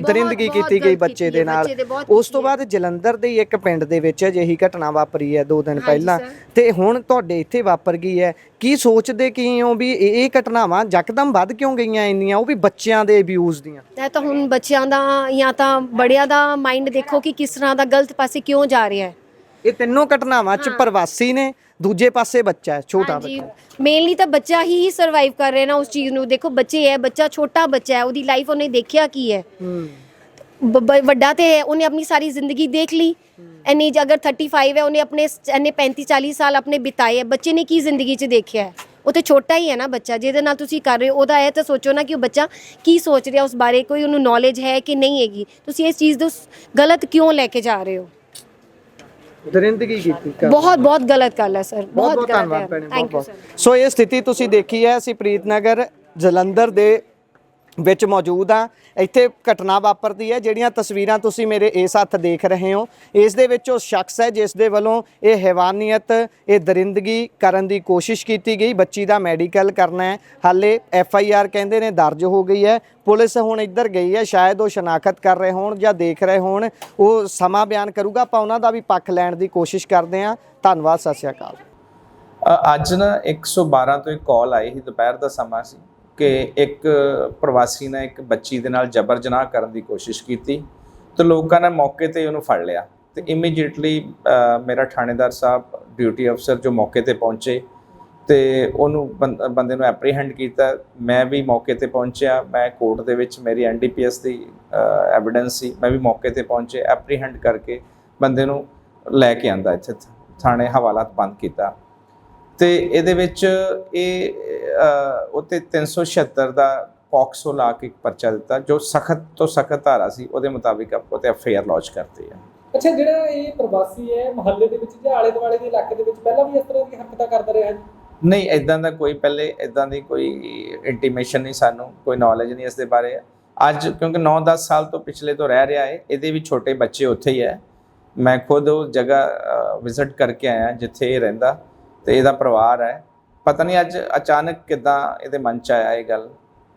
ਦਰਿੰਦਗੀ ਕੀਤੀ ਗਈ ਬੱਚੇ ਦੇ ਨਾਲ। ਉਸ ਤੋਂ ਬਾਅਦ ਜਲੰਧਰ ਦੇ ਇੱਕ ਪਿੰਡ ਦੇ ਵਿੱਚ ਅਜਿਹੀ ਘਟਨਾ ਵਾਪਰੀ ਹੈ 2 ਦਿਨ ਪਹਿਲਾਂ, ਤੇ ਹੁਣ ਤੁਹਾਡੇ ਇੱਥੇ ਵਾਪਰ ਗਈ ਹੈ। ਕੀ ਸੋਚਦੇ ਕੀ ਹੋ ਵੀ ਇਹ ਘਟਨਾਵਾਂ ਯਕਦਮ ਵੱਧ ਕਿਉਂ ਗਈਆਂ ਇੰਨੀਆਂ, ਉਹ ਵੀ ਬੱਚਿਆਂ ਦੇ ਅਬਿਊਜ਼ ਦੀਆਂ? ਇਹ ਤਾਂ ਹੁਣ ਬੱਚਿਆਂ ਦਾ ਜਾਂ ਤਾਂ ਬੜਿਆਂ ਦਾ ਮਾਈਂਡ ਦੇਖੋ ਕਿ ਕਿਸ ਤਰ੍ਹਾਂ ਦਾ ਗਲਤ ਪਾਸੇ ਕਿਉਂ ਜਾ ਰਿਹਾ ਹੈ। ਇਹ ਤਿੰਨੋਂ ਘਟਨਾਵਾਂ 'ਚ ਪ੍ਰਵਾਸੀ ਨੇ, ਦੂਜੇ ਪਾਸੇ ਬੱਚਾ ਹੈ, ਛੋਟਾ ਬੱਚਾ। ਮੇਨਲੀ ਤਾਂ ਬੱਚਾ ਹੀ ਸਰਵਾਈਵ ਕਰ ਰਿਹਾ ਨਾ ਉਸ ਚੀਜ਼ ਨੂੰ। ਦੇਖੋ ਬੱਚੇ ਹੈ, ਬੱਚਾ ਛੋਟਾ ਬੱਚਾ ਹੈ, ਉਹਦੀ ਲਾਈਫ ਉਹਨੇ ਦੇਖਿਆ ਕੀ ਹੈ। ਵੱਡਾ ਤੇ ਹੈ, ਉਹਨੇ ਆਪਣੀ ਸਾਰੀ ਜ਼ਿੰਦਗੀ ਦੇਖ ਲਈ। ਇੰਨੀ ਅਗਰ 35 ਹੈ, ਉਹਨੇ ਆਪਣੇ 35-40 ਸਾਲ ਆਪਣੇ ਬਿਤਾਏ ਹੈ। ਬੱਚੇ ਨੇ ਕੀ ਜ਼ਿੰਦਗੀ 'ਚ ਦੇਖਿਆ ਹੈ? ਉਹ ਤੇ ਛੋਟਾ ਹੀ ਹੈ ਨਾ ਬੱਚਾ ਜਿਹਦੇ ਨਾਲ ਤੁਸੀਂ ਕਰ ਰਹੇ ਹੋ। ਉਹਦਾ ਇਹ ਤਾਂ ਸੋਚੋ ਨਾ ਕਿ ਉਹ ਬੱਚਾ ਕੀ ਸੋਚ ਰਿਹਾ ਉਸ ਬਾਰੇ, ਕੋਈ ਉਹਨੂੰ ਨੌਲੇਜ ਹੈ ਕਿ ਨਹੀਂ ਹੈਗੀ। ਤੁਸੀਂ ਇਸ ਚੀਜ਼ ਨੂੰ ਗਲਤ ਕਿਉਂ ਲੈ ਕੇ ਜਾ ਰਹੇ ਹੋ? ਦਰਿੰਦਗੀ ਕੀਤੀ, ਬਹੁਤ ਗਲਤ ਗੱਲ ਹੈ ਸਰ, ਬਹੁਤ ਧੰਨਵਾਦ ਭੈਣੇ, ਬਹੁਤ। ਸੋ ਇਹ ਸਥਿਤੀ ਤੁਸੀਂ ਦੇਖੀ ਹੈ, ਅਸੀਂ ਪ੍ਰੀਤਨਗਰ ਜਲੰਧਰ ਦੇ ਵਿੱਚ ਮੌਜੂਦ ਆ। ਇੱਥੇ ਘਟਨਾ ਵਾਪਰਦੀ ਹੈ, ਜਿਹੜੀਆਂ ਤਸਵੀਰਾਂ ਤੁਸੀਂ ਮੇਰੇ ਇਸ ਹੱਥ ਦੇਖ ਰਹੇ ਹੋ, ਇਸ ਦੇ ਵਿੱਚ ਉਹ ਸ਼ਖਸ ਹੈ ਜਿਸ ਦੇ ਵੱਲੋਂ ਇਹ ਹੈਵਾਨੀਅਤ, ਇਹ ਦਰਿੰਦਗੀ ਕਰਨ ਦੀ ਕੋਸ਼ਿਸ਼ ਕੀਤੀ ਗਈ। ਬੱਚੀ ਦਾ ਮੈਡੀਕਲ ਕਰਨਾ ਹੈ, ਹਾਲੇ FIR ਕਹਿੰਦੇ ਨੇ ਦਰਜ ਹੋ ਗਈ ਹੈ। ਪੁਲਿਸ ਹੁਣ ਇੱਧਰ ਗਈ ਹੈ, ਸ਼ਾਇਦ ਉਹ ਸ਼ਨਾਖਤ ਕਰ ਰਹੇ ਹੋਣ ਜਾਂ ਦੇਖ ਰਹੇ ਹੋਣ, ਉਹ ਸਮਾਂ ਬਿਆਨ ਕਰੂਗਾ। ਆਪਾਂ ਉਹਨਾਂ ਦਾ ਵੀ ਪੱਖ ਲੈਣ ਦੀ ਕੋਸ਼ਿਸ਼ ਕਰਦੇ ਹਾਂ। ਧੰਨਵਾਦ, ਸਤਿ ਸ਼੍ਰੀ ਅਕਾਲ। ਅੱਜ ਨਾ 112 ਤੋਂ ਇੱਕ ਕਾਲ ਆਈ ਸੀ, ਦੁਪਹਿਰ ਦਾ ਸਮਾਂ ਸੀ, ਕਿ ਇੱਕ ਪ੍ਰਵਾਸੀ ਨੇ ਇੱਕ ਬੱਚੀ ਦੇ ਨਾਲ ਜਬਰ ਜਨਾਹ ਕਰਨ ਦੀ ਕੋਸ਼ਿਸ਼ ਕੀਤੀ, ਤੇ ਲੋਕਾਂ ਨੇ ਮੌਕੇ ਤੇ ਉਹਨੂੰ ਫੜ ਲਿਆ। ਤੇ ਇਮੀਡੀਏਟਲੀ ਮੇਰਾ ਥਾਣੇਦਾਰ ਸਾਹਿਬ, ਡਿਊਟੀ ਅਫਸਰ ਜੋ ਮੌਕੇ ਤੇ ਪਹੁੰਚੇ ਤੇ ਉਹਨੂੰ ਬੰਦੇ ਨੂੰ ਐਪਰੀਹੈਂਡ ਕੀਤਾ। ਮੈਂ ਵੀ ਮੌਕੇ ਤੇ ਪਹੁੰਚਿਆ, ਮੈਂ ਕੋਰਟ ਦੇ ਵਿੱਚ ਮੇਰੀ NDPS ਦੀ ਐਵੀਡੈਂਸ ਸੀ, ਮੈਂ ਵੀ ਮੌਕੇ ਤੇ ਪਹੁੰਚੇ, ਐਪਰੀਹੈਂਡ ਕਰਕੇ ਬੰਦੇ ਨੂੰ ਲੈ ਕੇ ਆਂਦਾ, ਇੱਥੇ ਥਾਣੇ ਹਵਾਲਾਤ ਬੰਦ ਕੀਤਾ। ਤੇ ਇਹਦੇ ਵਿੱਚ ਇਹ ਉੱਤੇ 376 ਦਾ ਪੌਕਸੋ ਲਾ ਕੇ ਇੱਕ ਪਰਚਾ ਦਿੱਤਾ, ਜੋ ਸਖਤ ਤੋਂ ਸਖਤ ਧਾਰਾ ਸੀ, ਉਹਦੇ ਮੁਤਾਬਿਕ ਆਪਾਂ ਤੇ FIR ਲੌਂਚ ਕਰਤੀ ਹੈ। ਅੱਛਾ, ਜਿਹੜਾ ਇਹ ਪ੍ਰਵਾਸੀ ਹੈ ਮੁਹੱਲੇ ਦੇ ਵਿੱਚ ਜਾਂ ਆਲੇ ਦੁਆਲੇ ਦੇ ਇਲਾਕੇ ਦੇ ਵਿੱਚ ਪਹਿਲਾਂ ਵੀ ਇਸ ਤਰ੍ਹਾਂ ਦੀ ਹਰਕਤਾਂ ਕਰਦਾ ਰਿਹਾ? ਨਹੀਂ, ਇਦਾਂ ਦਾ ਕੋਈ ਪਹਿਲੇ ਇਦਾਂ ਦੀ ਕੋਈ ਇੰਟੀਮੇਸ਼ਨ ਨਹੀਂ, ਸਾਨੂੰ ਕੋਈ ਨੌਲੇਜ ਨਹੀਂ ਇਸ ਦੇ ਬਾਰੇ। ਅੱਜ ਕਿਉਂਕਿ 9-10 ਸਾਲ ਤੋਂ ਪਿਛਲੇ ਤੋਂ ਰਹਿ ਰਿਹਾ ਹੈ, ਇਹਦੇ ਵੀ ਛੋਟੇ ਬੱਚੇ ਉੱਥੇ ਹੀ ਹੈ। ਮੈਂ ਖੁਦ ਉਹ ਜਗ੍ਹਾ ਵਿਜ਼ਿਟ ਕਰਕੇ ਆਇਆ ਜਿੱਥੇ ਇਹ ਰਹਿੰਦਾ, ਤੇ ਇਹਦਾ ਪਰਿਵਾਰ ਹੈ। ਪਤਾ ਨਹੀਂ ਅੱਜ ਅਚਾਨਕ ਕਿੱਦਾਂ ਇਹਦੇ ਮਨ 'ਚ ਆਇਆ ਇਹ ਗੱਲ,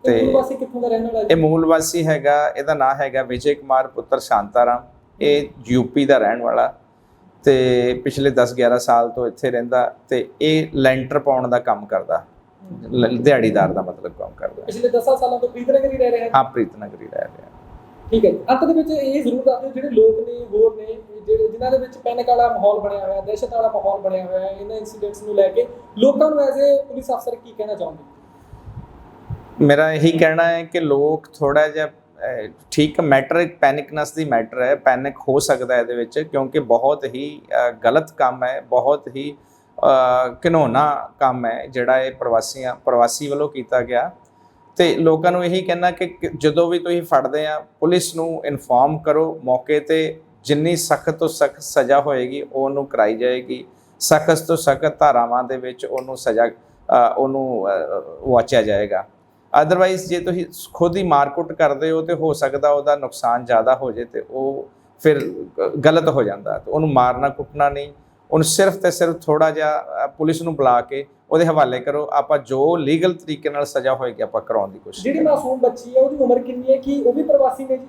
ਤੇ ਮੂਲ ਵਾਸੀ ਕਿੱਥੋਂ ਦਾ ਰਹਿਣ ਵਾਲਾ ਇਹ ਜੀ? ਮੂਲ ਵਾਸੀ ਹੈਗਾ, ਇਹਦਾ ਨਾਮ ਹੈਗਾ ਵਿਜੇ ਕੁਮਾਰ ਪੁੱਤਰ ਸ਼ਾਂਤਾਰਾਮ। ਇਹ ਯੂਪੀ ਦਾ ਰਹਿਣ ਵਾਲਾ ਤੇ ਪਿਛਲੇ 10-11 ਸਾਲ ਤੋਂ ਇੱਥੇ ਰਹਿੰਦਾ ਤੇ ਇਹ ਲੈਂਟਰ ਪਾਉਣ ਦਾ ਕੰਮ ਕਰਦਾ, ਦਿਹਾੜੀਦਾਰ ਦਾ ਮਤਲਬ ਕੰਮ ਕਰਦਾ। ਪਿਛਲੇ 10 ਸਾਲਾਂ ਤੋਂ ਪ੍ਰੀਤਨਗਰ ਹੀ ਰਹਿ ਰਹੇ ਹਨ। ਹਾਂ, ਪ੍ਰੀਤਨਗਰ ਹੀ ਰਹਿ ਰਿਹਾ। ਠੀਕ ਹੈ ਜੀ। ਅੰਤ ਦੇ ਵਿੱਚ ਇਹ ਜ਼ਰੂਰ ਦੱਸ ਦਿਓ, ਜਿਹੜੇ ਲੋਕ ਨੇ ਹੋਰ ਨੇ ਜਿਹੜੇ ਜਿਨ੍ਹਾਂ ਦੇ ਵਿੱਚ ਪੈਨਿਕ ਵਾਲਾ ਮਾਹੌਲ ਬਣਿਆ ਹੋਇਆ, ਦਹਿਸ਼ਤ ਵਾਲਾ ਮਾਹੌਲ ਬਣਿਆ ਹੋਇਆ ਹੈ ਇਹਨਾਂ ਇਨਸੀਡੈਂਟਸ ਨੂੰ ਲੈ ਕੇ, ਲੋਕਾਂ ਨੂੰ ਐਜ਼ ਏ ਪੁਲਿਸ ਅਫਸਰ ਕੀ ਕਹਿਣਾ ਚਾਹੁੰਦੇ? ਮੇਰਾ ਇਹੀ ਕਹਿਣਾ ਹੈ ਕਿ ਲੋਕ ਥੋੜਾ ਜਿਹਾ ਠੀਕ ਮੈਟਰ ਇੱਕ ਪੈਨਿਕਨੈਸ ਦੀ ਮੈਟਰ ਹੈ, ਪੈਨਿਕ ਹੋ ਸਕਦਾ ਇਹਦੇ ਵਿੱਚ, ਕਿਉਂਕਿ ਬਹੁਤ ਹੀ ਗਲਤ ਕੰਮ ਹੈ, ਬਹੁਤ ਹੀ ਘਿਨੌਣਾ ਕੰਮ ਹੈ ਜਿਹੜਾ ਇਹ ਪ੍ਰਵਾਸੀ ਵੱਲੋਂ ਕੀਤਾ ਗਿਆ। ਤੇ ਲੋਕਾਂ ਨੂੰ ਇਹੀ ਕਹਿਣਾ ਕਿ ਜਦੋਂ ਵੀ ਤੁਸੀਂ ਫੜਦੇ ਆ ਪੁਲਿਸ ਨੂੰ ਇਨਫੋਰਮ ਕਰੋ, ਮੌਕੇ ਤੇ ਜਿੰਨੀ ਸਖਤ ਤੋਂ ਸਖਤ ਸਜ਼ਾ ਹੋਏਗੀ ਉਹਨੂੰ ਕਰਾਈ ਜਾਏਗੀ, ਸਖਤ ਤੋਂ ਸਖਤ ਧਾਰਾਵਾਂ ਦੇ ਵਿੱਚ ਉਹਨੂੰ ਸਜ਼ਾ ਉਹਨੂੰ ਵਾਚਿਆ ਜਾਏਗਾ। ਅਦਰਵਾਈਜ਼ ਜੇ ਤੁਸੀਂ ਖੁਦ ਹੀ ਮਾਰਕੁੱਟ ਕਰਦੇ ਹੋ ਤੇ ਹੋ ਸਕਦਾ ਉਹਦਾ ਨੁਕਸਾਨ ਜ਼ਿਆਦਾ ਹੋ ਜੇ ਤੇ ਉਹ ਫਿਰ ਗਲਤ ਹੋ ਜਾਂਦਾ। ਤੇ ਉਹਨੂੰ ਮਾਰਨਾ ਕੁੱਟਣਾ ਨਹੀਂ, ਉਹਨੂੰ ਸਿਰਫ ਤੇ ਸਿਰਫ ਥੋੜਾ ਜਿਹਾ ਪੁਲਿਸ ਨੂੰ ਬੁਲਾ ਕੇ ਉਹਦੇ ਹਵਾਲੇ ਕਰੋ। ਆਪਾਂ ਜੋ ਲੀਗਲ ਤਰੀਕੇ ਨਾਲ ਸਜ਼ਾ ਹੋਏਗੀ ਆਪਾਂ ਕਰਾਉਣ ਦੀ ਕੋਸ਼ਿਸ਼ ਜਿਹੜੀ ਕਰਾਂਗੇ। ਮਾਸੂਮ ਬੱਚੀ ਹੈ ਉਹਦੀ ਉਮਰ ਕਿੰਨੀ ਹੈ? ਕੀ ਉਹ ਵੀ ਪ੍ਰਵਾਸੀ ਨੇ ਜੀ?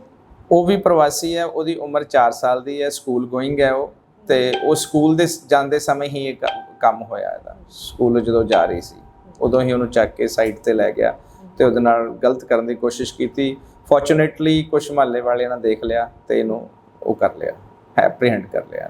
ਉਹ ਵੀ ਪ੍ਰਵਾਸੀ ਹੈ, ਉਹਦੀ ਉਮਰ 4 ਸਾਲ ਦੀ ਹੈ, ਸਕੂਲ ਗੋਇੰਗ ਹੈ ਉਹ, ਤੇ ਉਹ ਸਕੂਲ ਦੇ ਜਾਂਦੇ ਸਮੇਂ ਹੀ ਇਹ ਕੰਮ ਹੋਇਆ ਇਹਦਾ। ਸਕੂਲ ਜਦੋਂ ਜਾ ਰਹੀ ਸੀ ਉਦੋਂ ਹੀ ਉਹਨੂੰ ਚੱਕ ਕੇ ਸਾਈਡ ਤੇ ਲੈ ਗਿਆ ਤੇ ਉਹਦੇ ਨਾਲ ਗਲਤ ਕਰਨ ਦੀ ਕੋਸ਼ਿਸ਼ ਕੀਤੀ। ਫੋਰਚੂਨੇਟਲੀ ਕੁਝ ਮਹੱਲੇ ਵਾਲਿਆਂ ਨੇ ਦੇਖ ਲਿਆ ਤੇ ਇਹਨੂੰ ਉਹ ਕਰ ਲਿਆ, ਐਪਰੀਹੈਂਡ ਕਰ ਲਿਆ।